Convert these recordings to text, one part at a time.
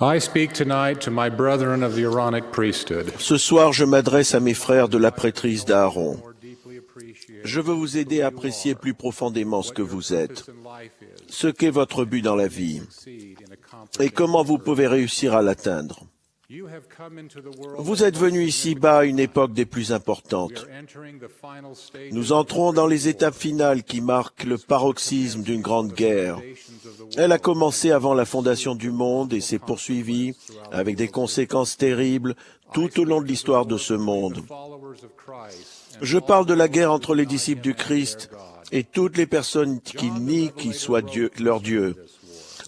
I speak tonight to my brethren of the Aaronic priesthood. Ce soir, je m'adresse à mes frères de la prêtrise d'Aaron. Je veux vous aider à apprécier plus profondément ce que vous êtes, ce qu'est votre but dans la vie, et comment vous pouvez réussir à l'atteindre. Vous êtes venus ici-bas à une époque des plus importantes. Nous entrons dans les étapes finales qui marquent le paroxysme d'une grande guerre. Elle a commencé avant la fondation du monde et s'est poursuivie avec des conséquences terribles tout au long de l'histoire de ce monde. Je parle de la guerre entre les disciples du Christ et toutes les personnes qui nient qu'il soit Dieu, leur Dieu.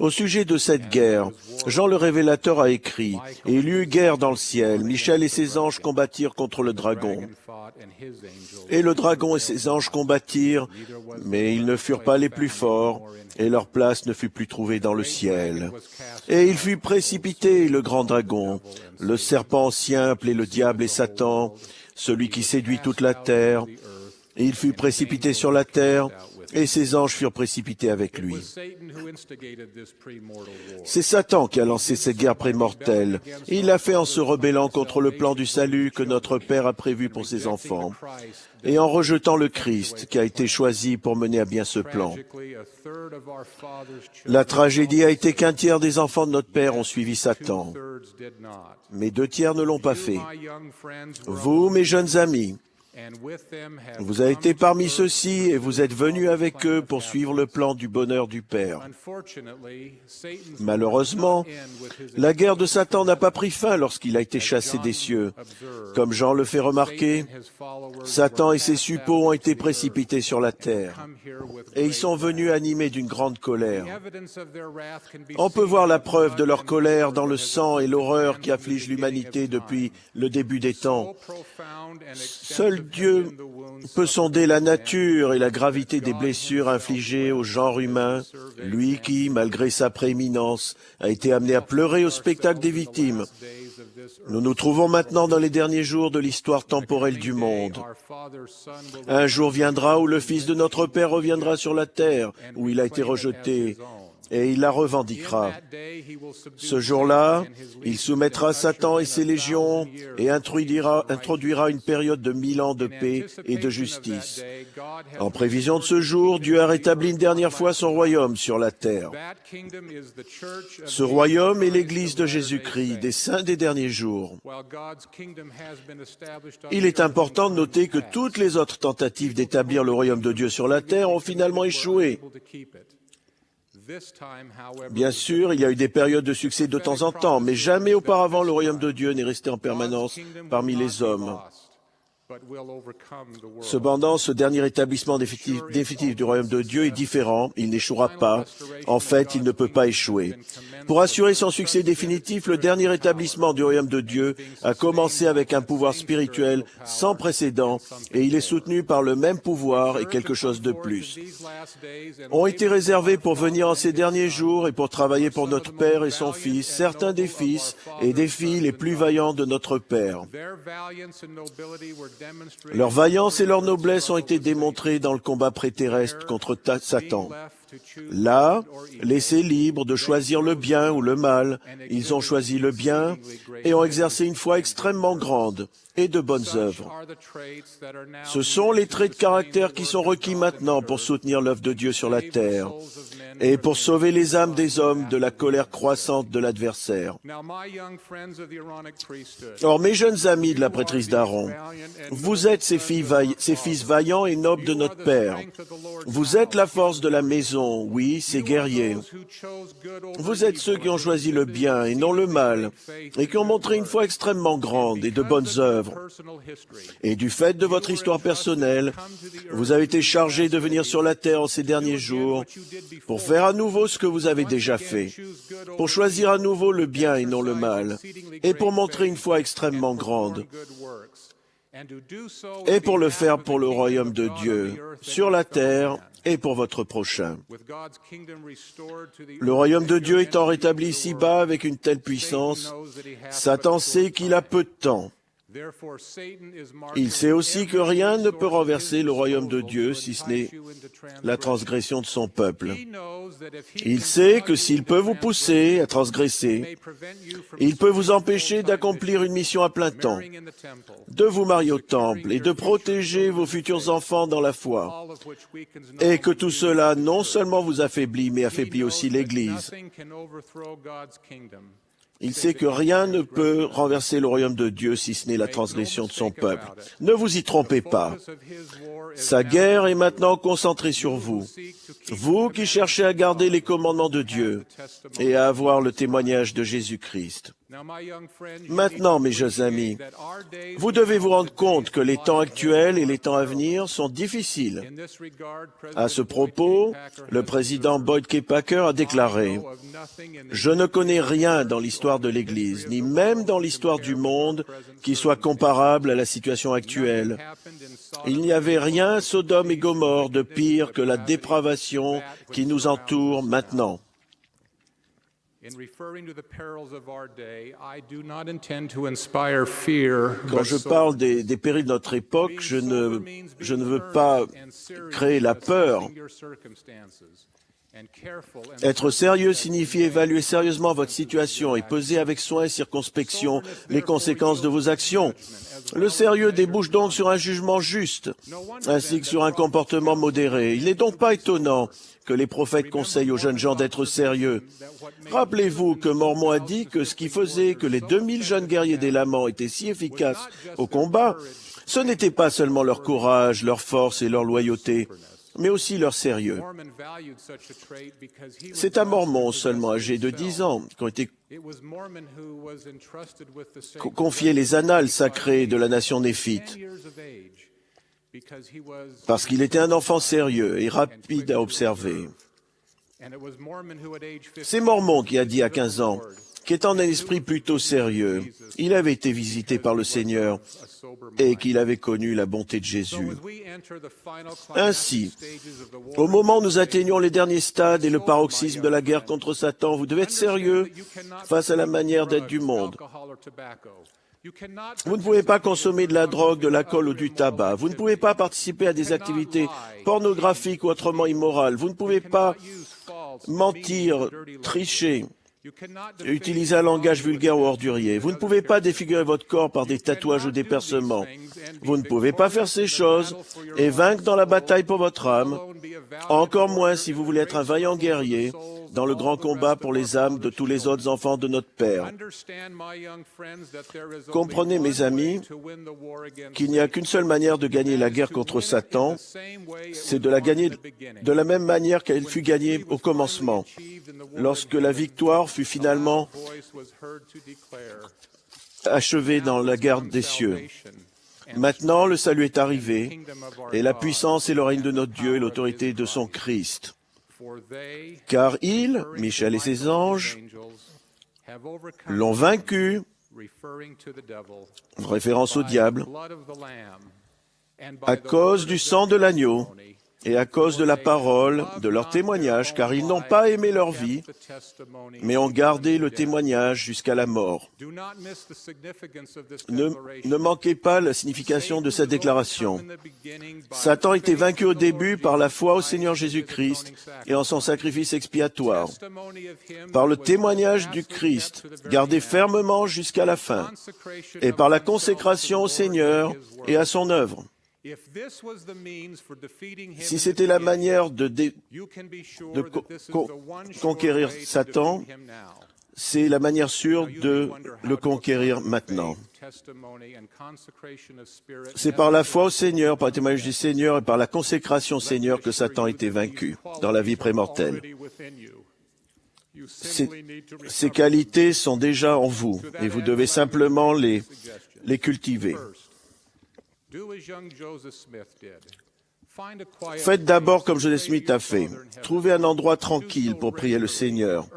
Au sujet de cette guerre, Jean le Révélateur a écrit « Et il y eut guerre dans le ciel, Michel et ses anges combattirent contre le dragon. Et le dragon et ses anges combattirent, mais ils ne furent pas les plus forts, et leur place ne fut plus trouvée dans le ciel. Et il fut précipité, le grand dragon, le serpent ancien appelé le diable et Satan, celui qui séduit toute la terre. Et il fut précipité sur la terre, et ses anges furent précipités avec lui. » C'est Satan qui a lancé cette guerre prémortelle. Et il l'a fait en se rebellant contre le plan du salut que notre Père a prévu pour ses enfants, et en rejetant le Christ qui a été choisi pour mener à bien ce plan. La tragédie a été qu'un tiers des enfants de notre Père ont suivi Satan, mais 2 tiers ne l'ont pas fait. Vous, mes jeunes amis, vous avez été parmi ceux-ci et vous êtes venus avec eux pour suivre le plan du bonheur du Père. Malheureusement, la guerre de Satan n'a pas pris fin lorsqu'il a été chassé des cieux. Comme Jean le fait remarquer, Satan et ses suppôts ont été précipités sur la terre et ils sont venus animés d'une grande colère. On peut voir la preuve de leur colère dans le sang et l'horreur qui affligent l'humanité depuis le début des temps. Seul Dieu peut sonder la nature et la gravité des blessures infligées au genre humain, lui qui, malgré sa prééminence, a été amené à pleurer au spectacle des victimes. Nous nous trouvons maintenant dans les derniers jours de l'histoire temporelle du monde. Un jour viendra où le Fils de notre Père reviendra sur la terre, où il a été rejeté, et il la revendiquera. Ce jour-là, il soumettra Satan et ses légions et introduira une période de 1000 ans de paix et de justice. En prévision de ce jour, Dieu a rétabli une dernière fois son royaume sur la terre. Ce royaume est l'Église de Jésus-Christ, des saints des derniers jours. Il est important de noter que toutes les autres tentatives d'établir le royaume de Dieu sur la terre ont finalement échoué. Bien sûr, il y a eu des périodes de succès de temps en temps, mais jamais auparavant le royaume de Dieu n'est resté en permanence parmi les hommes. Cependant, ce dernier établissement définitif du royaume de Dieu est différent, il n'échouera pas. En fait, il ne peut pas échouer. Pour assurer son succès définitif, le dernier établissement du royaume de Dieu a commencé avec un pouvoir spirituel sans précédent et il est soutenu par le même pouvoir et quelque chose de plus. Ont été réservés pour venir en ces derniers jours et pour travailler pour notre Père et son Fils, certains des fils et des filles les plus vaillants de notre Père. Leur vaillance et leur noblesse ont été démontrées dans le combat préterrestre contre Satan. Là, laissés libres de choisir le bien ou le mal, ils ont choisi le bien et ont exercé une foi extrêmement grande et de bonnes œuvres. Ce sont les traits de caractère qui sont requis maintenant pour soutenir l'œuvre de Dieu sur la terre et pour sauver les âmes des hommes de la colère croissante de l'adversaire. Or, mes jeunes amis de la prêtrise d'Aaron, vous êtes ces fils vaillants et nobles de notre Père. Vous êtes la force de la maison, oui, ces guerriers. Vous êtes ceux qui ont choisi le bien et non le mal, et qui ont montré une foi extrêmement grande et de bonnes œuvres. Et du fait de votre histoire personnelle, vous avez été chargés de venir sur la terre en ces derniers jours pour faire à nouveau ce que vous avez déjà fait, pour choisir à nouveau le bien et non le mal, et pour montrer une foi extrêmement grande, et pour le faire pour le royaume de Dieu, sur la terre et pour votre prochain. Le royaume de Dieu étant rétabli ici-bas avec une telle puissance, Satan sait qu'il a peu de temps. Il sait aussi que rien ne peut renverser le royaume de Dieu si ce n'est la transgression de son peuple. Il sait que s'il peut vous pousser à transgresser, il peut vous empêcher d'accomplir une mission à plein temps, de vous marier au temple et de protéger vos futurs enfants dans la foi. Et que tout cela non seulement vous affaiblit, mais affaiblit aussi l'Église. Il sait que rien ne peut renverser le royaume de Dieu si ce n'est la transgression de son peuple. Ne vous y trompez pas. Sa guerre est maintenant concentrée sur vous. Vous qui cherchez à garder les commandements de Dieu et à avoir le témoignage de Jésus-Christ. Maintenant, mes jeunes amis, vous devez vous rendre compte que les temps actuels et les temps à venir sont difficiles. À ce propos, le président Boyd K. Packer a déclaré « Je ne connais rien dans l'histoire de l'Église, ni même dans l'histoire du monde, qui soit comparable à la situation actuelle. Il n'y avait rien à Sodome et Gomorrhe de pire que la dépravation qui nous entoure maintenant. » Quand je parle des périls de notre époque, je ne veux pas créer la peur. Être sérieux signifie évaluer sérieusement votre situation et peser avec soin et circonspection les conséquences de vos actions. Le sérieux débouche donc sur un jugement juste, ainsi que sur un comportement modéré. Il n'est donc pas étonnant que les prophètes conseillent aux jeunes gens d'être sérieux. Rappelez-vous que Mormon a dit que ce qui faisait que les 2000 jeunes guerriers d'Élamant étaient si efficaces au combat, ce n'était pas seulement leur courage, leur force et leur loyauté, mais aussi leur sérieux. C'est à Mormon, seulement âgé de 10 ans, qu'ont été confiées les annales sacrées de la nation néphite, parce qu'il était un enfant sérieux et rapide à observer. C'est Mormon qui a dit à 15 ans qu'étant un esprit plutôt sérieux, il avait été visité par le Seigneur et qu'il avait connu la bonté de Jésus. Ainsi, au moment où nous atteignons les derniers stades et le paroxysme de la guerre contre Satan, vous devez être sérieux face à la manière d'être du monde. Vous ne pouvez pas consommer de la drogue, de l'alcool ou du tabac. Vous ne pouvez pas participer à des activités pornographiques ou autrement immorales. Vous ne pouvez pas mentir, tricher, utiliser un langage vulgaire ou ordurier. Vous ne pouvez pas défigurer votre corps par des tatouages ou des percements. Vous ne pouvez pas faire ces choses et vaincre dans la bataille pour votre âme, encore moins si vous voulez être un vaillant guerrier dans le grand combat pour les âmes de tous les autres enfants de notre Père. Comprenez, mes amis, qu'il n'y a qu'une seule manière de gagner la guerre contre Satan, c'est de la gagner de la même manière qu'elle fut gagnée au commencement, lorsque la victoire fut finalement achevée dans la guerre des cieux. Maintenant, le salut est arrivé, et la puissance et le règne de notre Dieu et l'autorité de son Christ. Car il, Michel et ses anges, l'ont vaincu, référence au diable, à cause du sang de l'agneau et à cause de la parole de leur témoignage, car ils n'ont pas aimé leur vie, mais ont gardé le témoignage jusqu'à la mort. Ne manquez pas la signification de cette déclaration. Satan était vaincu au début par la foi au Seigneur Jésus-Christ et en son sacrifice expiatoire, par le témoignage du Christ, gardé fermement jusqu'à la fin, et par la consécration au Seigneur et à son œuvre. Si c'était la manière de conquérir Satan, c'est la manière sûre de le conquérir maintenant. C'est par la foi au Seigneur, par le témoignage du Seigneur et par la consécration au Seigneur que Satan a été vaincu dans la vie prémortelle. Ces qualités sont déjà en vous et vous devez simplement les cultiver. Faites d'abord comme Joseph Smith a fait. Trouvez un endroit tranquille pour prier le Seigneur.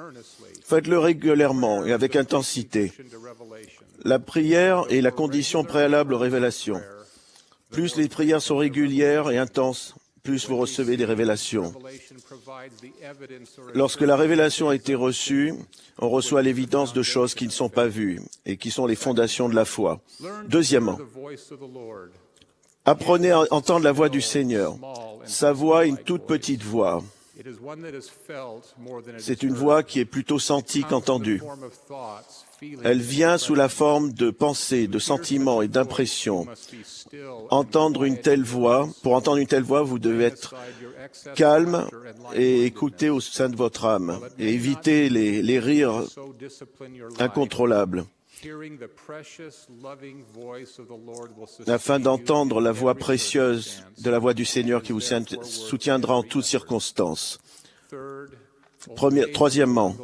Faites-le régulièrement et avec intensité. La prière est la condition préalable aux révélations. Plus les prières sont régulières et intenses, plus vous recevez des révélations. Lorsque la révélation a été reçue, on reçoit l'évidence de choses qui ne sont pas vues et qui sont les fondations de la foi. Deuxièmement, apprenez à entendre la voix du Seigneur. Sa voix est une toute petite voix. C'est une voix qui est plutôt sentie qu'entendue. Elle vient sous la forme de pensées, de sentiments et d'impressions. Pour entendre une telle voix, vous devez être calme et écouter au sein de votre âme et éviter les rires incontrôlables afin d'entendre la voix précieuse de la voix du Seigneur qui vous soutiendra en toutes circonstances. Troisièmement,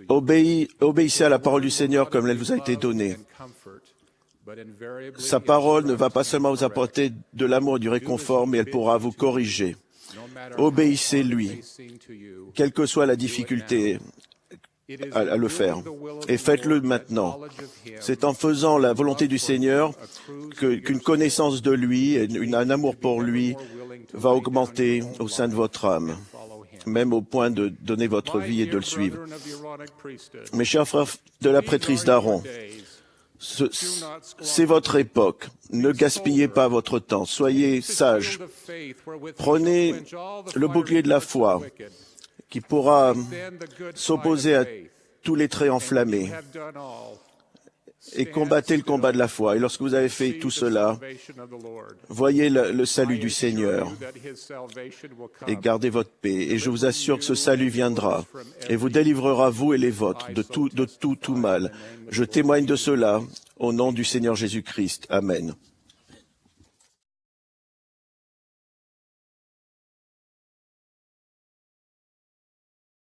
obéissez à la parole du Seigneur comme elle vous a été donnée. Sa parole ne va pas seulement vous apporter de l'amour et du réconfort, mais elle pourra vous corriger. Obéissez-lui, quelle que soit la difficulté à le faire. Et faites-le maintenant. C'est en faisant la volonté du Seigneur qu'une connaissance de lui et un amour pour lui va augmenter au sein de votre âme, même au point de donner votre vie et de le suivre. Mes chers frères de la prêtrise d'Aaron, c'est votre époque. Ne gaspillez pas votre temps. Soyez sages. Prenez le bouclier de la foi qui pourra s'opposer à tous les traits enflammés et combattez le combat de la foi. Et lorsque vous avez fait tout cela, voyez le salut du Seigneur et gardez votre paix. Et je vous assure que ce salut viendra et vous délivrera, vous et les vôtres, de tout mal. Je témoigne de cela au nom du Seigneur Jésus-Christ. Amen.